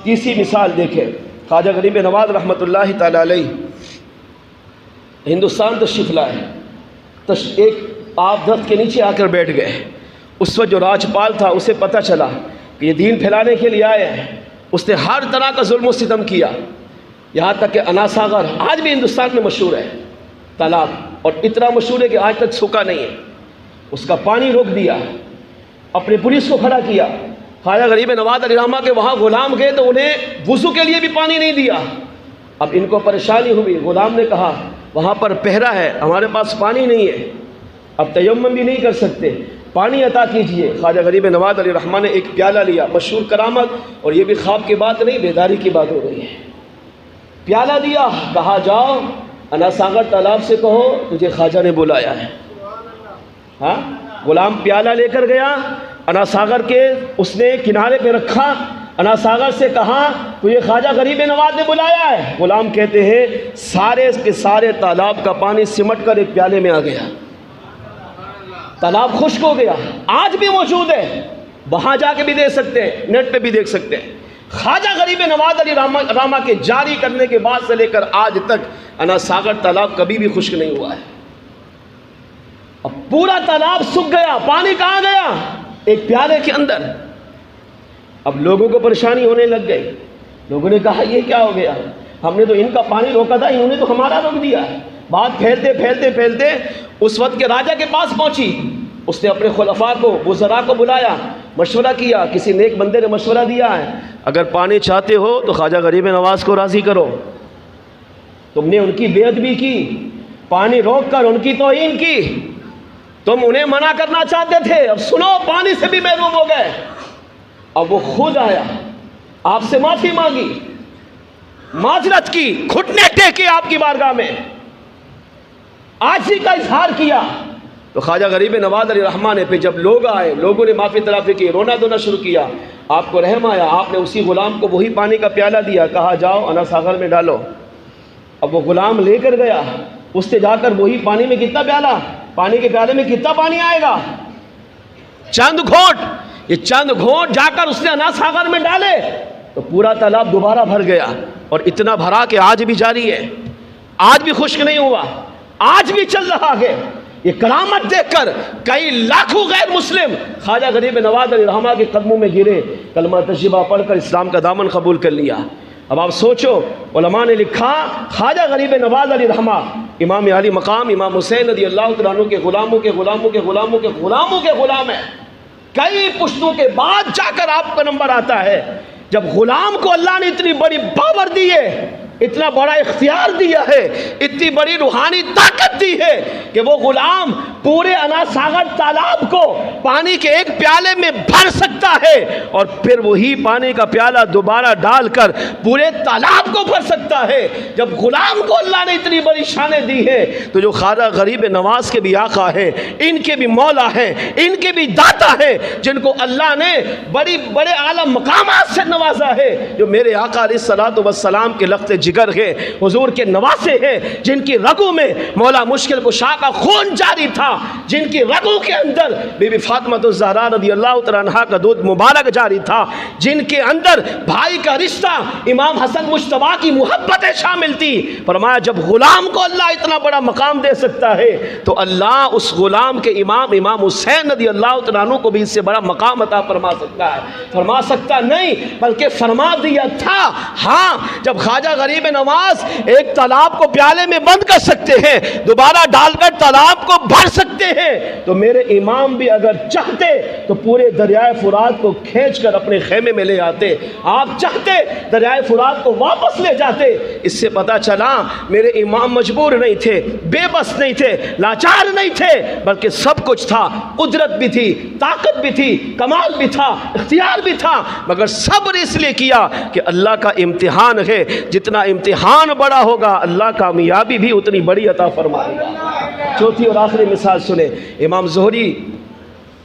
تیسری مثال دیکھیں، خواجہ غریب نواز رحمۃ اللہ تعالی علیہ ہندوستان تشریف لائے، ایک آپ درخت کے نیچے آ کر بیٹھ گئے۔ اس وقت جو راجپال تھا اسے پتہ چلا کہ یہ دین پھیلانے کے لیے آئے ہیں، اس نے ہر طرح کا ظلم و ستم کیا، یہاں تک کہ انا ساگر آج بھی ہندوستان میں مشہور ہے تالاب، اور اتنا مشہور ہے کہ آج تک سوکھا نہیں ہے۔ اس کا پانی روک دیا، اپنے پولیس کو کھڑا کیا۔ خواجہ غریب نواز علیہ رحمہ کے وہاں غلام گئے تو انہیں وضو کے لیے بھی پانی نہیں دیا۔ اب ان کو پریشانی ہوئی، غلام نے کہا وہاں پر پہرا ہے، ہمارے پاس پانی نہیں ہے، اب تیمم بھی نہیں کر سکتے، پانی عطا کیجئے۔ خواجہ غریب نواز علیہ رحمہ نے ایک پیالہ لیا، مشہور کرامت، اور یہ بھی خواب کی بات نہیں، بیداری کی بات ہو رہی ہے۔ پیالہ دیا، کہا جاؤ انا ساگر تالاب سے کہو تجھے خواجہ نے بلایا ہے۔ ہاں، غلام پیالہ لے کر گیا، انا ساگر کے اس نے کنارے پہ رکھا، انا ساگر سے کہا تجھے خواجہ غریب نواز نے بلایا ہے۔ غلام کہتے ہیں سارے کے سارے تالاب کا پانی سمٹ کر ایک پیالے میں آ گیا، تالاب خشک ہو گیا، آج بھی موجود ہے، وہاں جا کے بھی دیکھ سکتے ہیں، نیٹ پہ بھی دیکھ سکتے ہیں۔ خواجہ غریب نواز علیہ رحمہ کے جاری کرنے کے بعد سے لے کر آج تک انا ساگر تالاب کبھی بھی خشک نہیں ہوا ہے۔ اب پورا تالاب سوکھ گیا، پانی کہاں گیا؟ ایک پیالے کے اندر۔ اب لوگوں کو پریشانی ہونے لگ گئی، لوگوں نے کہا یہ کیا ہو گیا، ہم نے تو ان کا پانی روکا تھا، انہوں نے تو ہمارا روک دیا۔ بات پھیلتے پھیلتے پھیلتے اس وقت کے راجہ کے پاس پہنچی، اس نے اپنے خلفاء کو، وزراء کو بلایا، مشورہ کیا، کسی نیک بندے نے مشورہ دیا ہے اگر پانی چاہتے ہو تو خواجہ غریب نواز کو راضی کرو۔ تم نے ان کی بے ادبی کی، پانی روک کر ان کی توہین کی، تم انہیں منع کرنا چاہتے تھے، اب سنو پانی سے بھی محروم ہو گئے۔ اب وہ خود آیا، آپ سے معافی مانگی، معذرت کی، گھٹنے ٹیکے آپ کی بارگاہ میں، عاجزی کا اظہار کیا۔ تو خواجہ غریب نواز علیہ رحمہ نے پھر جب لوگ آئے، لوگوں نے معافی تلافی کی، رونا دھونا شروع کیا، آپ کو رحم آیا، آپ نے اسی غلام کو وہی پانی کا پیالہ دیا، کہا جاؤ انا ساگر میں ڈالو۔ اب وہ غلام لے کر گیا، اس سے جا کر وہی پانی میں کتنا پیالہ، پانی کے پیالے میں کتنا پانی آئے گا؟ چند گھونٹ، یہ چند گھونٹ جا کر اس نے انا ساگر میں ڈالے تو پورا تالاب دوبارہ بھر گیا، اور اتنا بھرا کہ آج بھی جاری ہے، آج بھی خشک نہیں ہوا، آج بھی چل رہا ہے۔ یہ کرامت دیکھ کر کئی لاکھوں غیر مسلم خواجہ غریب نواز علیہ رحمہ کے قدموں میں گرے، کلمہ طیبہ پڑھ کر اسلام کا دامن قبول کر لیا۔ اب آپ سوچو، علماء نے لکھا خواجہ غریب نواز علیہ رحمہ امام علی مقام امام حسین رضی اللہ تعالیٰ عنہ کے غلاموں کے غلاموں کے غلاموں کے غلاموں کے غلام ہیں۔ کئی پشتوں کے بعد جا کر آپ کا نمبر آتا ہے، جب غلام کو اللہ نے اتنی بڑی پاور دی ہے، اتنا بڑا اختیار دیا ہے، اتنی بڑی روحانی طاقت دی ہے کہ وہ غلام پورے انا ساگر تالاب کو پانی کے ایک پیالے میں بھر سکتا ہے، اور پھر وہی پانی کا پیالہ دوبارہ ڈال کر پورے تالاب کو بھر سکتا ہے۔ جب غلام کو اللہ نے اتنی بڑی شانیں دی ہے تو جو خواجہ غریب نواز کے بھی آقا ہے، ان کے بھی مولا ہیں، ان کے بھی داتا ہیں، جن کو اللہ نے بڑے اعلیٰ مقامات سے نوازا ہے، جو میرے آقا علیہ الصلوۃ والسلام کے لخت جگر ہے، حضور کے نواسے ہیں، جن کی رگوں میں مولا مشکل کشا کا خون جاری تھا، جن کی رگوں کے اندر بی بی فاطمہ الزہرا رضی اللہ تعالیٰ عنہا کا دودھ مبارک جاری تھا، جن کے اندر بھائی کا رشتہ امام حسن مجتبیٰ کی محبتیں شامل تھی۔ فرمایا جب غلام کو اللہ اتنا بڑا مقام دے سکتا ہے تو اللہ اس غلام کے امام حسین رضی اللہ تعالیٰ عنہ کو بھی اس سے بڑا مقام عطا فرما سکتا ہے۔ فرما سکتا نہیں بلکہ فرما دیا تھا۔ ہاں، جب خواجہ غریب نواز ایک تالاب کو پیالے میں بند کر سکتے ہیں، دوبارہ ڈال کر تالاب کو بھر سکتے ہیں، تو میرے امام بھی اگر چاہتے تو پورے دریائے فرات کو کھینچ کر اپنے خیمے میں لے آتے۔ آپ چاہتے دریائے فرات کو واپس لے جاتے۔ اس سے پتہ چلا میرے امام مجبور نہیں تھے، بے بس نہیں تھے، لاچار نہیں تھے، بلکہ سب کچھ تھا، قدرت بھی تھی، طاقت بھی تھی، کمال بھی تھا، اختیار بھی تھا، مگر صبر اس لیے کیا کہ اللہ کا امتحان ہے، جتنا امتحان بڑا ہوگا اللہ کامیابی بھی اتنی بڑی عطا فرمائے گا۔ چوتھی اور آخری مثال سنیں، امام زہری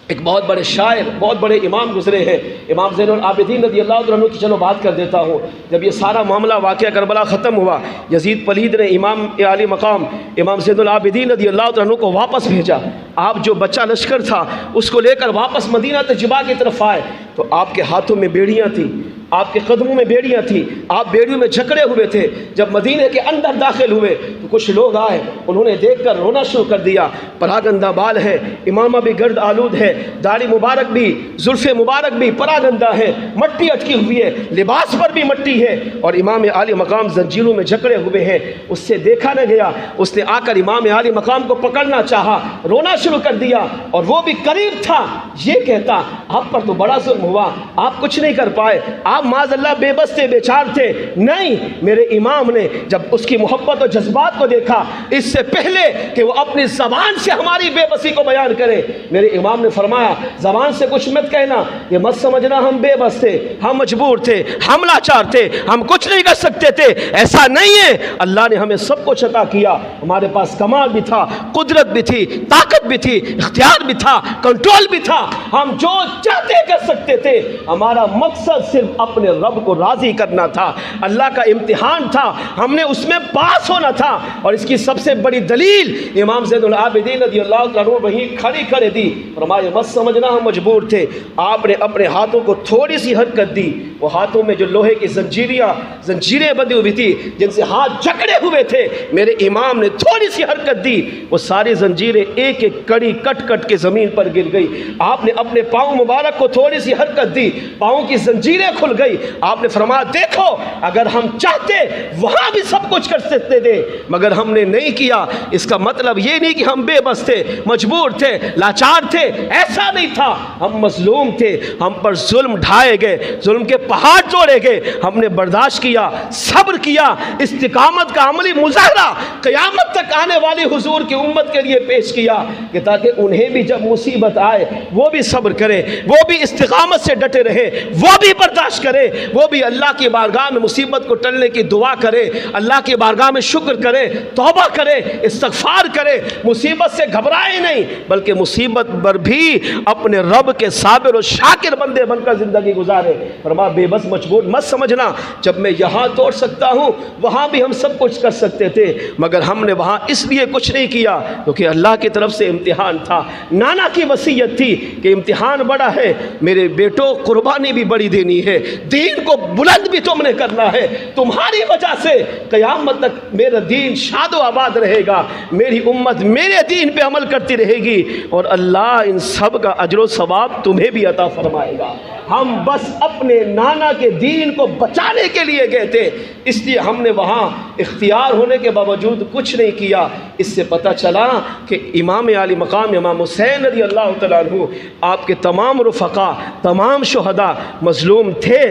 ایک بہت بڑے شاعر، بہت بڑے امام گزرے ہیں، امام زین العابدین رضی اللہ عنہ کی چلو بات کر دیتا ہوں۔ جب یہ سارا معاملہ واقعہ کربلا ختم ہوا، یزید پلید نے امام علی مقام امام زین العابدین رضی اللہ عنہ کو واپس بھیجا۔ آپ جو بچہ لشکر تھا اس کو لے کر واپس مدینہ طیبہ کی طرف آئے تو آپ کے ہاتھوں میں بیڑیاں تھیں، آپ کے قدموں میں بیڑیاں تھیں، آپ بیڑیوں میں جکڑے ہوئے تھے۔ جب مدینے کے اندر داخل ہوئے تو کچھ لوگ آئے، انہوں نے دیکھ کر رونا شروع کر دیا۔ پراگندہ بال ہے، امامہ بھی گرد آلود ہے، داڑھی مبارک بھی، زلف مبارک بھی پراگندہ ہے، مٹی اٹکی ہوئی ہے، لباس پر بھی مٹی ہے، اور امام عالی مقام زنجیروں میں جکڑے ہوئے ہیں۔ اس سے دیکھا نہ گیا، اس نے آ کر امام عالی مقام کو پکڑنا چاہا، رونا شروع کر دیا، اور وہ بھی قریب تھا یہ کہتا آپ پر تو بڑا ظلم ہوا، آپ کچھ نہیں کر پائے، آپ معاذ اللہ بے بس تھے، بے چار تھے۔ نہیں، میرے امام نے جب اس کی محبت اور جذبات کو دیکھا، اس سے پہلے کہ وہ اپنی زبان سے ہماری بے بسی کو بیان کرے، میرے امام نے فرمایا زبان سے کچھ مت کہنا، یہ مت سمجھنا ہم بے بس تھے، ہم مجبور تھے، ہم لاچار تھے، ہم کچھ نہیں کر سکتے تھے، ایسا نہیں ہے۔ اللہ نے ہمیں سب کچھ عطا کیا، ہمارے پاس کمال بھی تھا، قدرت بھی تھی، طاقت بھی تھی، اختیار بھی تھا، کنٹرول بھی تھا، ہم جو چاہتے کر سکتے تھے۔ ہمارا مقصد صرف اپنے رب کو راضی کرنا تھا، اللہ کا امتحان تھا، ہم نے اس میں پاس ہونا تھا۔ اور اس کی سب سے بڑی دلیل امام زین العابدین رضی اللہ عنہ وہیں کھڑی دی، فرمایا مت سمجھنا ہم مجبور تھے۔ آپ نے اپنے ہاتھوں کو تھوڑی سی حرکت دی، وہ ہاتھوں میں جو لوہے کی زنجیریں بندھی ہوئی تھی جن سے ہاتھ جکڑے ہوئے تھے، میرے امام نے تھوڑی سی حرکت دی، وہ ساری زنجیریں ایک ایک کڑی کٹ کے زمین پر گر گئی۔ آپ نے اپنے پاؤں مبارک کو تھوڑی سی حرکت دی، پاؤں کی زنجیریں کھل گئی۔ آپ نے فرمایا دیکھو اگر ہم چاہتے وہاں بھی سب کچھ کر سکتے تھے، مگر ہم نے نہیں کیا۔ اس کا مطلب یہ نہیں کہ ہم بے بس تھے، مجبور تھے، لاچار تھے، ایسا نہیں تھا، ہم مظلوم تھے، ہم پر ظلم ڈھائے گئے، ظلم کے پہاڑ توڑے گئے، ہم نے برداشت کیا، صبر کیا، استقامت کا عملی مظاہرہ قیامت تک آنے والی حضور کی امت کے لیے پیش کیا کہ تاکہ انہیں بھی جب مصیبت آئے وہ بھی صبر کرے، وہ بھی استقامت سے ڈٹے رہے، وہ بھی برداشت کرے، وہ بھی اللہ کی بارگاہ میں مصیبت کو ٹلنے کی دعا کرے، اللہ کی بارگاہ میں شکر کرے، توبہ کرے، استغفار کرے، مصیبت سے گھبرائے نہیں بلکہ مصیبت پر بھی اپنے رب کے صابر و شاکر بندے بن کر زندگی گزارے۔ فرمایا بے بس مجبور مت سمجھنا، جب میں یہاں توڑ سکتا ہوں وہاں بھی ہم سب کچھ کر سکتے تھے، مگر ہم نے وہاں اس لیے کچھ نہیں کیا کیونکہ اللہ کی طرف سے امتحان تھا۔ نانا کی وصیت تھی کہ امتحان بڑا ہے میرے بیٹوں، قربانی بھی بڑی دینی ہے، دین کو بلند بھی تم نے کرنا ہے، تمہاری وجہ سے قیامت تک میرا دین شاد و آباد رہے گا، میری امت میرے دین پہ عمل کرتی رہے گی، اور اللہ ان سب کا اجر و ثواب تمہیں بھی عطا فرمائے گا۔ ہم بس اپنے نانا کے دین کو بچانے کے لیے گئے تھے، اس لیے ہم نے وہاں اختیار ہونے کے باوجود کچھ نہیں کیا۔ اس سے پتہ چلا کہ امام عالی مقام امام حسین رضی اللہ تعالیٰ عنہ، آپ کے تمام رفقا، تمام شہداء مظلوم تھے،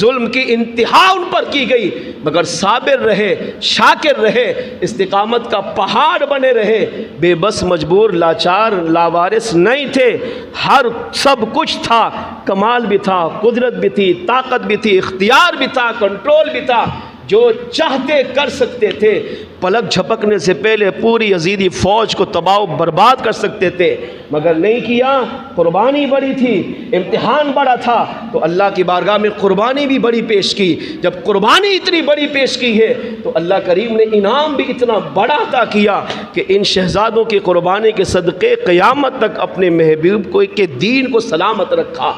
ظلم کی انتہا ان پر کی گئی، مگر صابر رہے، شاکر رہے، استقامت کا پہاڑ بنے رہے، بے بس مجبور لاچار لاوارث نہیں تھے، ہر سب کچھ تھا، کمال بھی تھا، قدرت بھی تھی، طاقت بھی تھی، اختیار بھی تھا، کنٹرول بھی تھا، جو چاہتے کر سکتے تھے، پلک جھپکنے سے پہلے پوری یزیدی فوج کو تباہ و برباد کر سکتے تھے، مگر نہیں کیا۔ قربانی بڑی تھی، امتحان بڑا تھا، تو اللہ کی بارگاہ میں قربانی بھی بڑی پیش کی۔ جب قربانی اتنی بڑی پیش کی ہے تو اللہ کریم نے انعام بھی اتنا بڑا عطا کیا کہ ان شہزادوں کی قربانی کے صدقے قیامت تک اپنے محبوب کو کے دین کو سلامت رکھا،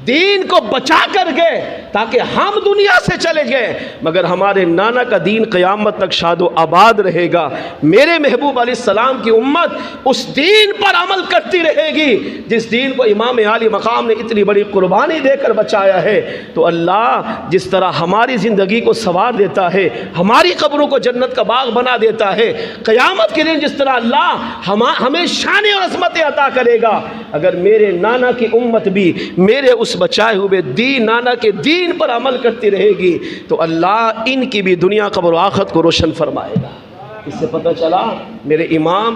دین کو بچا کر گئے تاکہ ہم دنیا سے چلے گئے مگر ہمارے نانا کا دین قیامت تک شاد و آباد رہے گا۔ میرے محبوب علیہ السلام کی امت اس دین پر عمل کرتی رہے گی جس دین کو امام عالی مقام نے اتنی بڑی قربانی دے کر بچایا ہے۔ تو اللہ جس طرح ہماری زندگی کو سنوار دیتا ہے، ہماری قبروں کو جنت کا باغ بنا دیتا ہے، قیامت کے دن جس طرح اللہ ہمیں شان اور عظمت عطا کرے گا، اگر میرے نانا کی امت بھی میرے اس بچائے ہوئے دین نانا کے دین پر عمل کرتی رہے گی تو اللہ ان کی بھی دنیا قبر و آخرت کو روشن فرمائے گا۔ اس سے پتہ چلا میرے امام